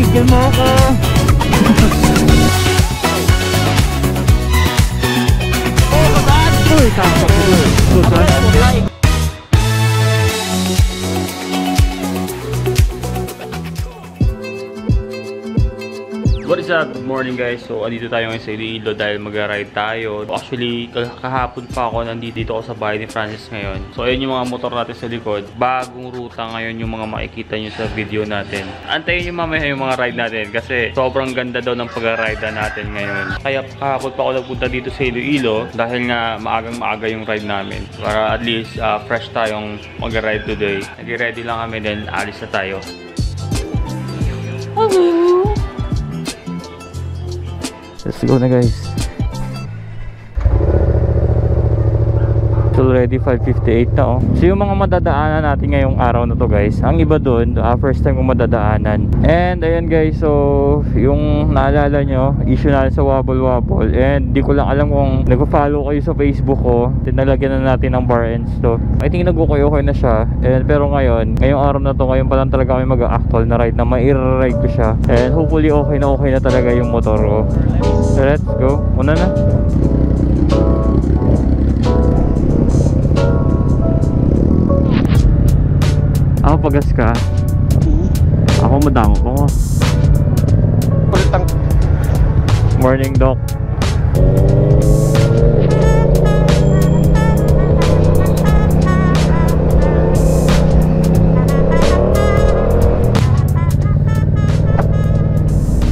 gigil mo ako. Uy, kakak ko. What is up? Good morning guys. So, andito tayo ngayon sa Iloilo dahil mag-ride tayo. Actually, kahapon pa ako nandito ako sa bahay ni Francis ngayon. So, ayun yung mga motor natin sa likod. Bagong ruta ngayon yung mga makikita nyo sa video natin. Antayin nyo mamaya yung mga ride natin kasi sobrang ganda daw ng pag-ride natin ngayon. Kaya kahapon pa ako nagpunta dito sa Iloilo dahil nga maagang-maaga yung ride namin. Para at least fresh tayong mag-ride today. Nag-ready lang kami then alis na tayo. Let's go na guys. It's already 5:58 na oh. So yung mga madadaanan natin ngayong araw na to guys, ang iba dun, first time kong madadaanan. And ayun guys, so yung naalala nyo, issue natin sa Wobble Wobble. And di ko lang alam kung nag-follow kayo sa Facebook ko. Tinalagyan na natin ng bar ends to. I think nag-okay na siya. And pero ngayong araw na to, ngayon pa lang talaga kami mag-actual na ride na mai-ride ko siya. And hopefully okay na talaga yung motor ko. So let's go. Una na. Ako pagas ka. Ako madamo ko. Morning Doc.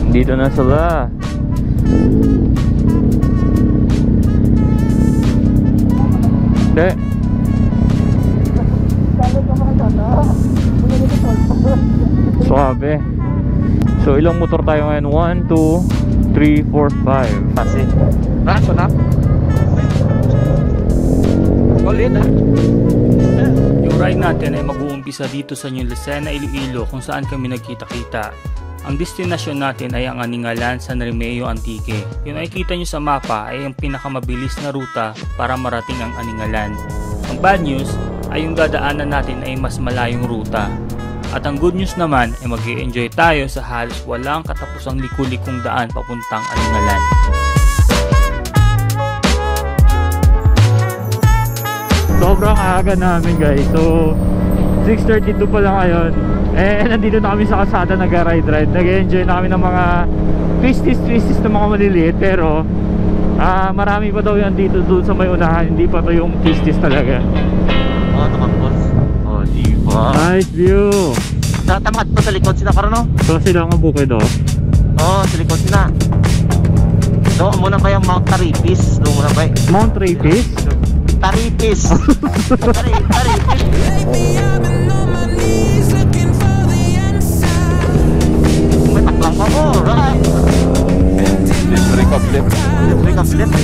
Dito na sila. Hindi. Suabe. So ilang motor tayo ngayon? 1, 2, 3, 4, 5. Kasi raso na. Ulit ah. Yung ride natin ay mag-uumpisa dito sa New Lucena, Iloilo kung saan kami nagkita-kita. Ang destinasyon natin ay ang Aningalan, San Remeo, Antique. Yung nakikita nyo sa mapa ay ang pinakamabilis na ruta para marating ang Aningalan. Ang bad news ay yung dadaanan natin ay mas malayong ruta. At ang good news naman ay mag-i-enjoy tayo sa halos walang katapusang liku-likong daan papuntang Aningalan. Sobrang aga namin guys. So 6:32 pa lang ngayon. Nandito na kami sa kalsada nag-ride. Nag-enjoy na kami ng mga twisties na mga maliliit. Pero marami pa daw yan dito doon sa may unahan. Hindi pa to yung twisties talaga. Nakapos. Diba? Nice view. Tatamad pa sa likod sila para no? So sila ang bukid oh. Sa likod sila. Doon muna ba yung Mount Taripis? Doon muna ba? Mount Taripis? Taripis. Taripis. May taklang pa mo, right? Break up left. Break up left.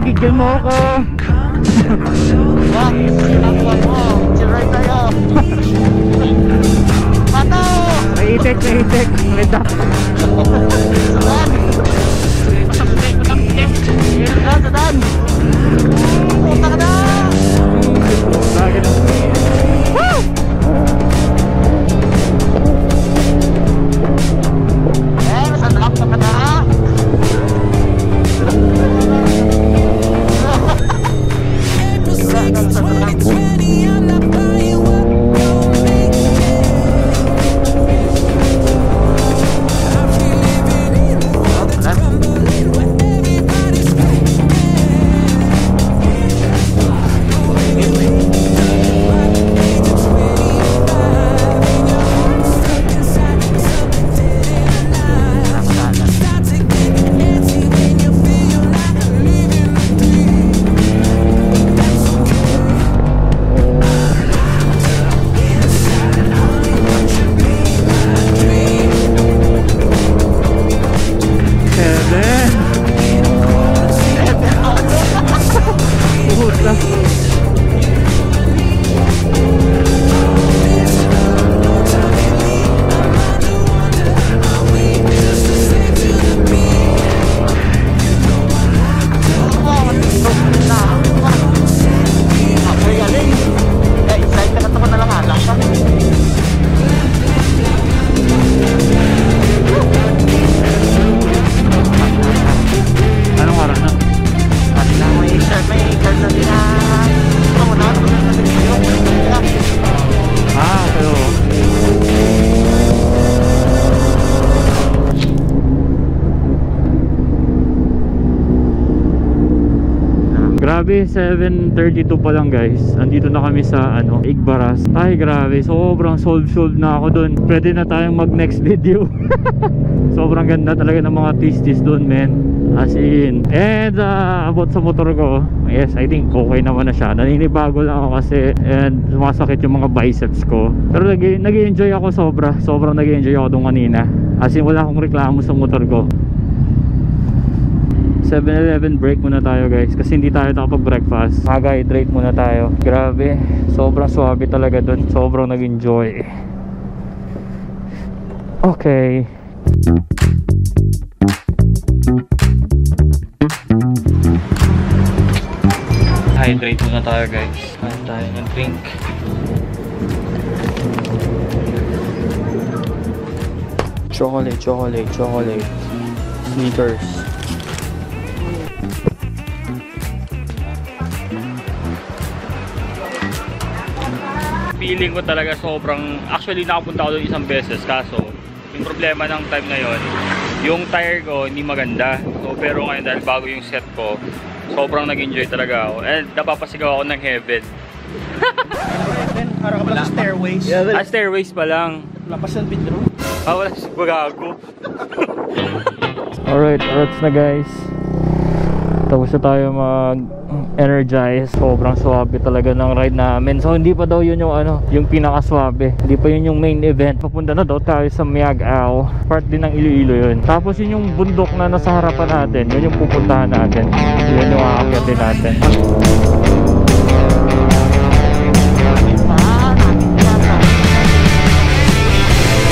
Gigil mo ako. Wag, sinakwan mo. Chiray tayo. Pato! May itek. May duck. Sadan! Sadan! Puta ka na! Woo! Nasadlak ka na ha? Grabe, 7:32 pa lang guys. Andito na kami sa Igbaras. Ay grabe, sobrang sold na ako dun. Pwede na tayong mag next video. Sobrang ganda talaga ng mga twisties dun, men. As in. And about sa motor ko, yes, I think okay naman na siya. Naninibago lang ako kasi and sumasakit yung mga biceps ko. Pero nag-i-enjoy ako sobra. Sobrang nag-i-enjoy ako dun kanina. As in, wala akong reklamo sa motor ko. 7-Eleven break muna tayo guys kasi hindi tayo nakapag-breakfast. Mag-hydrate muna tayo. Grabe, sobrang swabe talaga dun. Sobrang nag-enjoy. Okay. Hydrate muna tayo guys. Kain tayo ng drink. Chocolate. Sneakers. Feeling ko talaga sobrang, actually nakapunta ako doon isang beses, kaso yung problema ng time na yon, yung tire ko hindi maganda. So pero ngayon dahil bago yung set ko, sobrang nag-enjoy talaga ako and napapasigaw ako ng heaven. Para ka ba lang sa stairways? Stairways pa lang. Lapas ng bedroom? Wala si Bagago. Alright, arats na guys. Tapos na tayo mag-energize. Sobrang swabe talaga ng ride namin. So hindi pa daw yun yung yung pinaka-swabe. Hindi pa yun yung main event. Papunta na daw tayo sa Miagao. Part din ng Iloilo yun. Tapos yun yung bundok na nasa harapan natin. Yun yung pupuntahan natin. Yun yung aakyatin natin.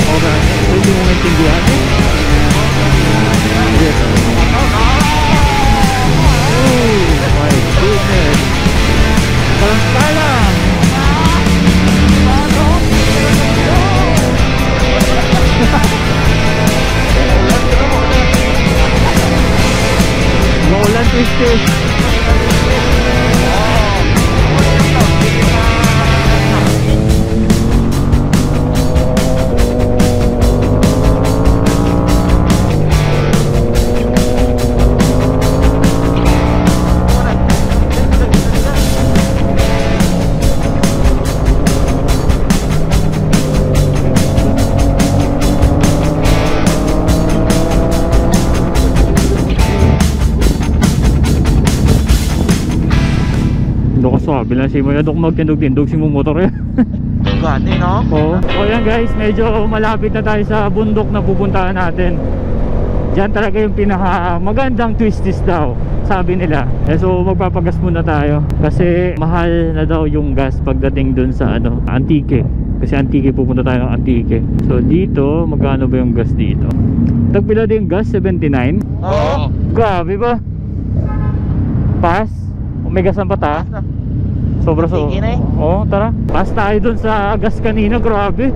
Okay, hindi mo maintindihan eh. Yes. My goodness. Pala. Maulan twisted. Bilang si mo na dok magtindog-tindog si mo motor eh. Gati, no? Oo. So yan guys, medyo malapit na tayo sa bundok na pupuntahan natin. Diyan talaga yung pinaka magandang twisties daw, sabi nila. So magpapagas muna tayo kasi mahal na daw yung gas pagdating dun sa Antique. Kasi Antique, pupunta tayo ng Antique. So dito, magkano ba yung gas dito? Tagpila din yung gas, 79. Oo. Grabe ba? Pass? May gasan pa ta? Sobra so. Sige na eh. Oo, tara. Pass tayo dun sa gas kanina, grabe.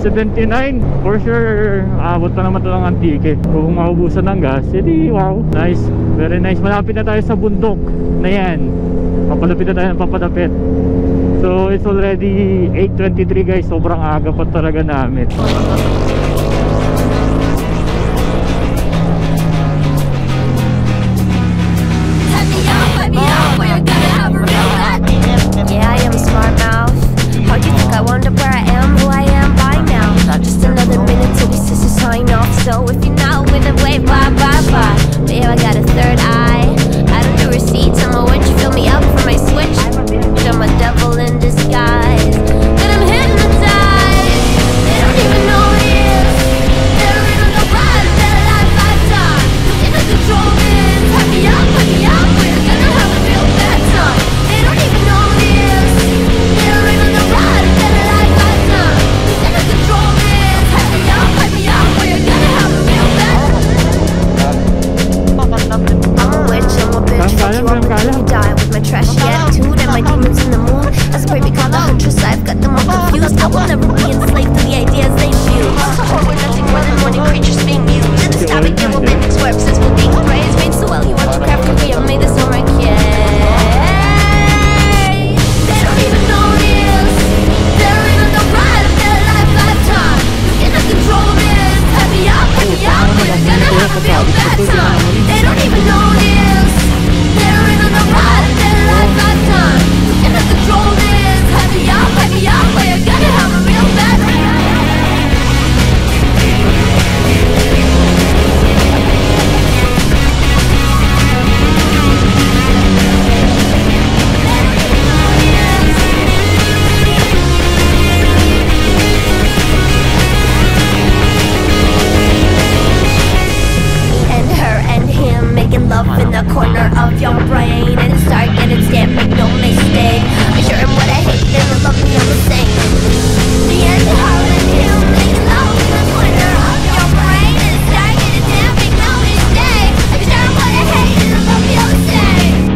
79. For sure, abot pa naman ito ng Antique. Kung maubusan ng gas, edi wow. Nice. Very nice. Malapit na tayo sa bundok na yan. Papalapit na tayo ng papadapit. So, it's already 8:23 guys. Sobrang aga pa talaga namin. Yeah, I am a smart mouth. How do you think I wonder where I am, who I am by now? Just another minute till these sisters sign off. So if you're not with a wave, bye. But yeah, I got a third eye. I don't do receipts, I'ma watch you fill me up for my switch. I'm a devil in disguise, but I'm hypnotized. They don't even know it is. They're in on the ride, better like lifetime. In the control is, hype me up, we're gonna have a real bad time. They don't even know it is. They're in on the ride, better like lifetime. In the control is, hype me up, we're gonna have a real bad time. I'm a witch, I'm a bitch, fuck you up until you die. With my trashy attitude and my demons in the mood. As a baby called the huntress, I've got them all confused. I will never be enslaved to the ideas they fuse. We're nothing more than morning creatures being used. In the static evil mimics where obsessful being praised. Made so well, you want to craft your way, I made this on my kid. They don't even know it is. They're in on the ride of their lifetime. In the control is, hype me up, we're gonna have a real bad time. They don't even know it is. They're in on the ride of their your brain and start getting stamped, make no mistake. I sure am what I hate, they will love me all the same. The end of Holland Hill, make it low in the corner of your brain and start getting stamped, make no mistake. I sure am what I hate, and they love me all the same.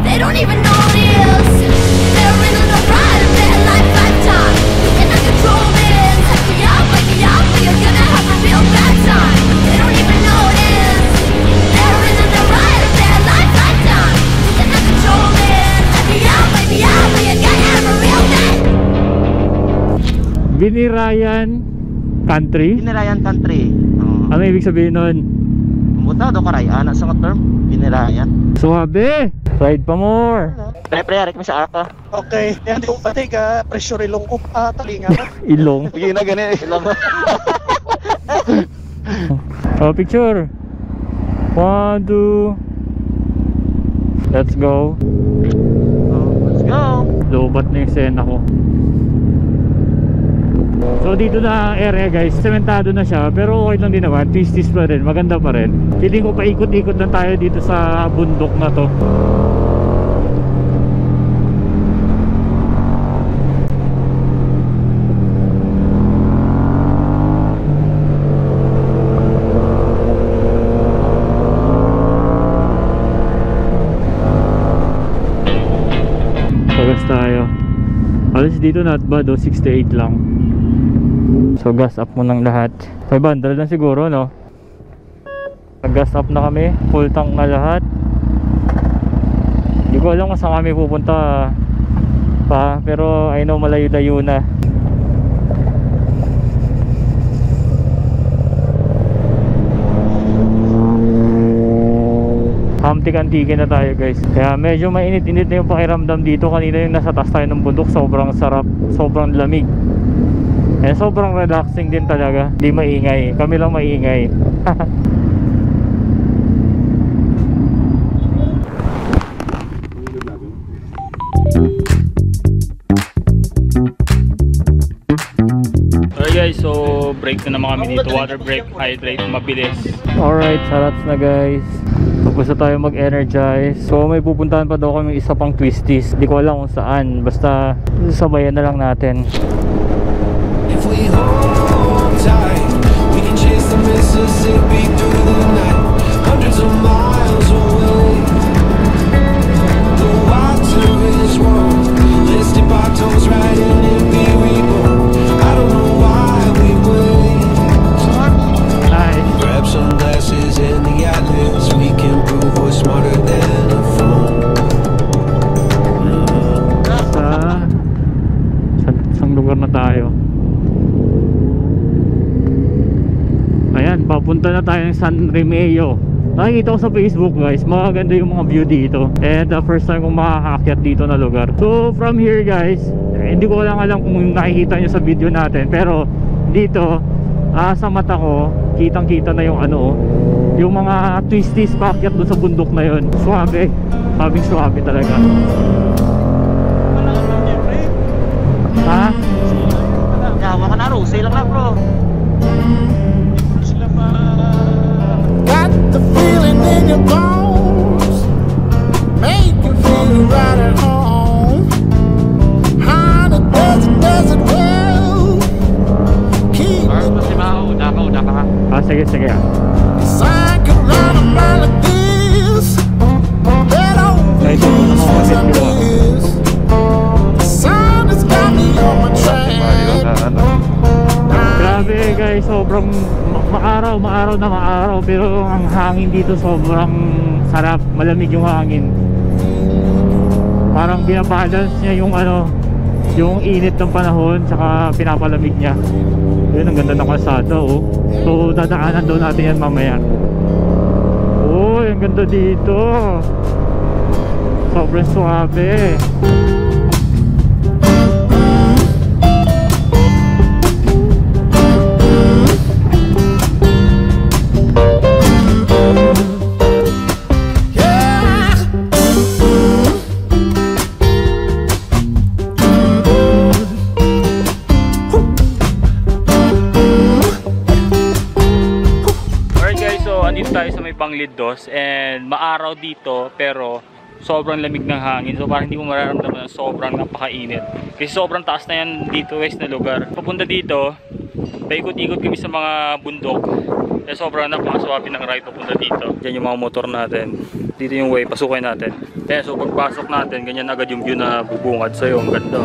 They don't even know what it is. They're in the ride of their lifetime. You cannot control this. Take me up, wake me up, or you're gonna have a real bad time. They don't even know what it is. They're in the ride of their lifetime. You cannot control this. Take me up, wake me up, or you're gonna have a real bad. Binirayan country? Binirayan country. Ano ibig sabihin nun? Buta do karayaan sa nga term. Binirayan. Suwabe! Ride pa more! Pre, rek mo sa ata. Okay, yan di ko pati ka pressure ilong ko talinga ka. Ilong. Sige na ganun ilong. Oh, picture. 1, 2. Let's go. Let's go. Lobat na yung sena ko. So dito na ang area guys, sementado na siya, pero okay lang din naman, twisties pa rin, maganda pa rin. Feeling ko paikot-ikot lang tayo dito sa bundok na to. Pagas tayo. Alas dito not bad, 68 lang. So gas up mo ng lahat. 500 lang siguro, no? Nag-gas up na kami, full tank na lahat. Hindi ko alam kung saan kami pupunta pa, pero I know malayo-layo na. Hamtik-antikin na tayo guys. Kaya medyo mainit-init na yung pakiramdam dito. Kanina yung nasa taas tayo ng bundok, sobrang sarap, sobrang lamig. Eh, sobrang relaxing din talaga. Di maingay. Kami lang maingay. Alright guys, so break na naman kami dito. Water break, hydrate, mabilis. Alright, sarats na guys. Tapos na tayo mag-energize. So may pupuntahan pa daw kami isa pang twisties. Di ko alam kung saan. Basta sabayan na lang natin. If we hold tight, we can chase the Mississippi through the night, hundreds of miles away. The water is warm, let's dip our toes right in and be reborn. I don't know why we wait. Nice. Grab some glasses in the atlas, we can prove we're smarter than a phone. Saan lugar na tayo? Ayan, papunta na tayo ng San Remeo. Nakikita ko sa Facebook guys, maganda yung mga view dito. And first time kong makakaakyat dito na lugar. So from here guys, hindi ko lang alam kung nakikita nyo sa video natin, pero dito sa mata ko, kitang kita na yung ano, yung mga twisties paakyat doon sa bundok na yun. Suwabe, sabing suwabe talaga. Ha? Yawa ka na, Rosé lang na bro. Got the feeling in your bones, make you feel right at home. How the desert well, keep it. Sige, sige. I could run a mile of this, that Ay, ito na mga video. the sun has got me on my track. Grabe guys, sobrang maaraw na maaraw, pero ang hangin dito sobrang sarap, malamig yung hangin. Parang binabalance niya yung ano, yung init ng panahon tsaka pinapalamig niya. Yun, ang ganda ng kalsada oh. So dadaanan daw natin yan mamaya. Oh, ang ganda dito. Sobrang suabe. Liddos and maaraw dito pero sobrang lamig ng hangin. So parang hindi mo mararamdaman na sobrang napakainit. Kasi sobrang taas na yan dito guys na lugar. Papunta dito, paikot-ikot kami sa mga bundok. Kaya sobrang napakaswabe ng ride papunta dito. Diyan yung mga motor natin. Dito yung way, pasukin natin. Kaya so pagpasok natin, ganyan agad yung view na bubungad sa'yo. Ang ganda.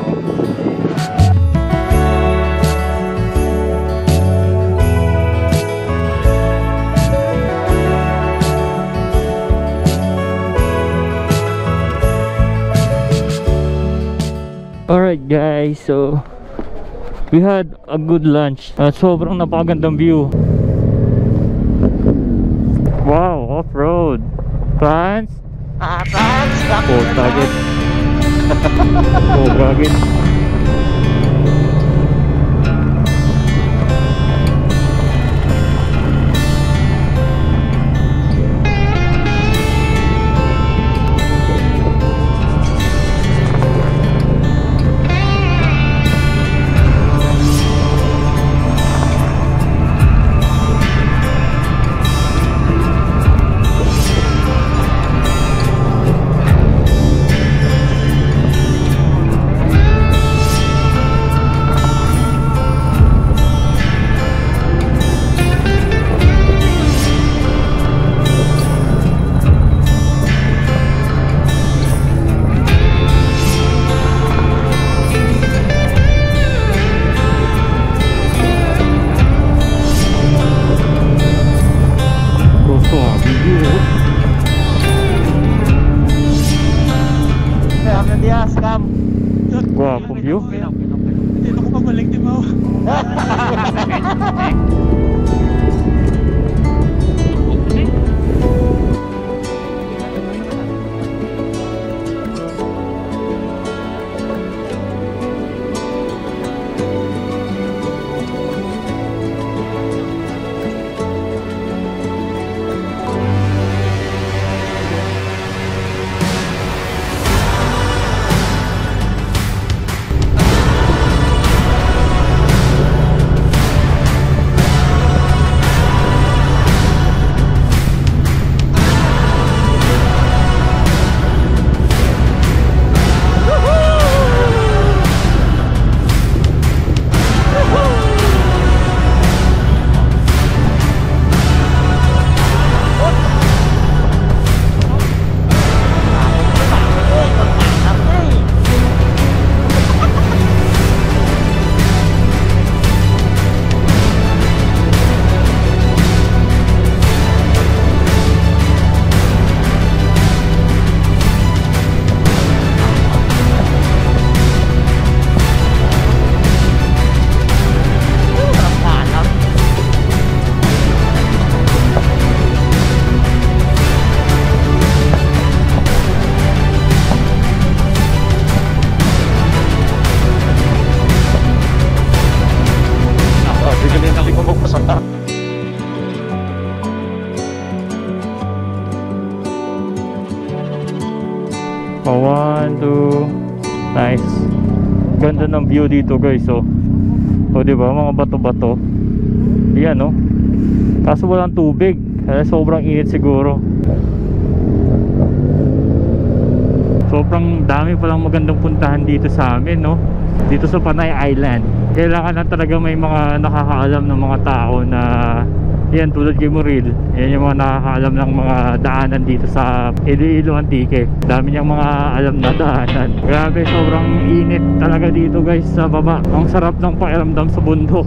Alright guys, so we had a good lunch. Sobrang napakagandang view. Wow, off-road. Plans? Plans! Oh, target. Oh, target. Gwapong view. Dito ko pabalik, di ba? Oh, 1, 2. Nice. Ganda ng view dito guys. Oh, diba? Mga bato-bato. Yan oh. Kaso walang tubig. Kaya sobrang init siguro. Sobrang dami palang magandang puntahan dito sa amin, no? Dito sa Panay Island. Kailangan na talaga may mga nakakaalam ng mga tao na yan, tulad kay Muril. Yan yung mga nakakaalam ng mga daanan dito sa Iloilo Antique. Dami niyang mga alam na daanan. Grabe, sobrang init talaga dito guys sa baba. Ang sarap ng pakiramdam sa bundok.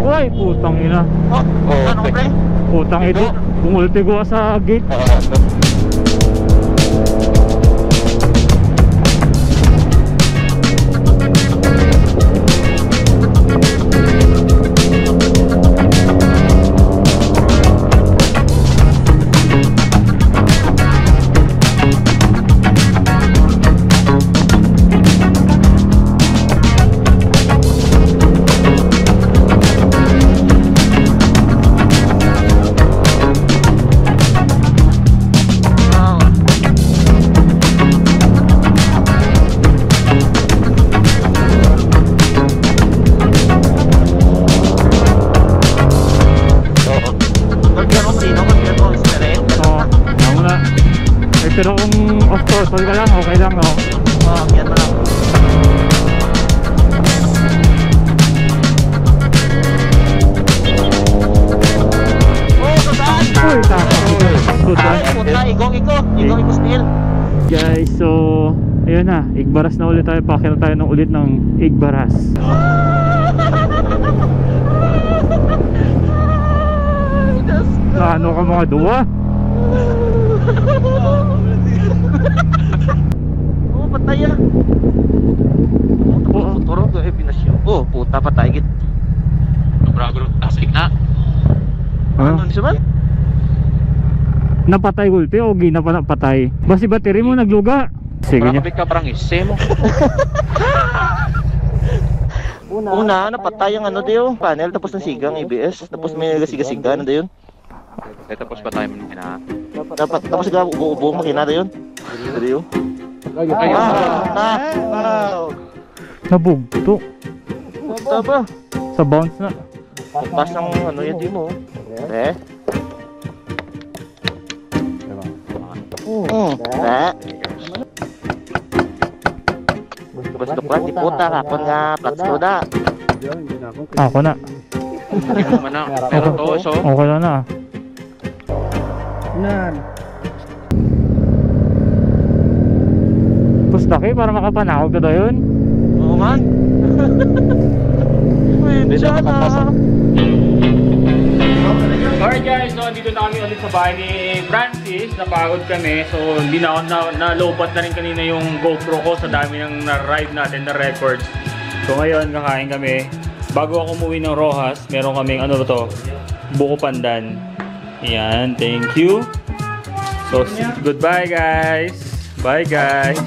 Uy, putang ina. Ano pre? Putang ito. Pumulti ko sa gate. Pero kung off throttle ka lang, okay lang, no? Yan na lang. Uy, tapos. Good Ay, one. puta, igong still. Guys, so ayun na, Igbaras na ulit tayo. Pakita tayo ng ulit ng Igbaras. Ano ka mga duwa? Oh, patay ah. Oh, turog ko binasyo. Oh, puta patay git. Brago asik na. Ano? Ano siya man? Napatay gulpi o ginapatay? Basi battery mo nagluga. Sige niya. Ka parang isse mo. Una, napatay ang ano dayo, panel tapos ng sigang ABS, tapos may nagasiga-siga na dayon. Tapos pa tayo na. Dapat tapos ga ubo-ubo makina dayon. Dayo. Wow. Nabugto. Puta ba? Sa bounce na. Pas ng ano yun di mo. Basta kan di puta kapon nga plats ko da. Ako na. Naman na. Pero to, so. Okay na na. Pusta kayo para makapanakog ka daw yun. Oo man. Pwede sana. Alright guys, so dito na kami ulit sa bahay ni Francis. Napagod kami. So hindi na ako na-lobat na rin kanina yung GoPro ko sa dami ng na-ride natin na records. So ngayon kakain kami. Bago ako umuwi ng Rojas, meron kaming ano ba to? Buko pandan. Ayan, thank you. So goodbye guys. Bye guys.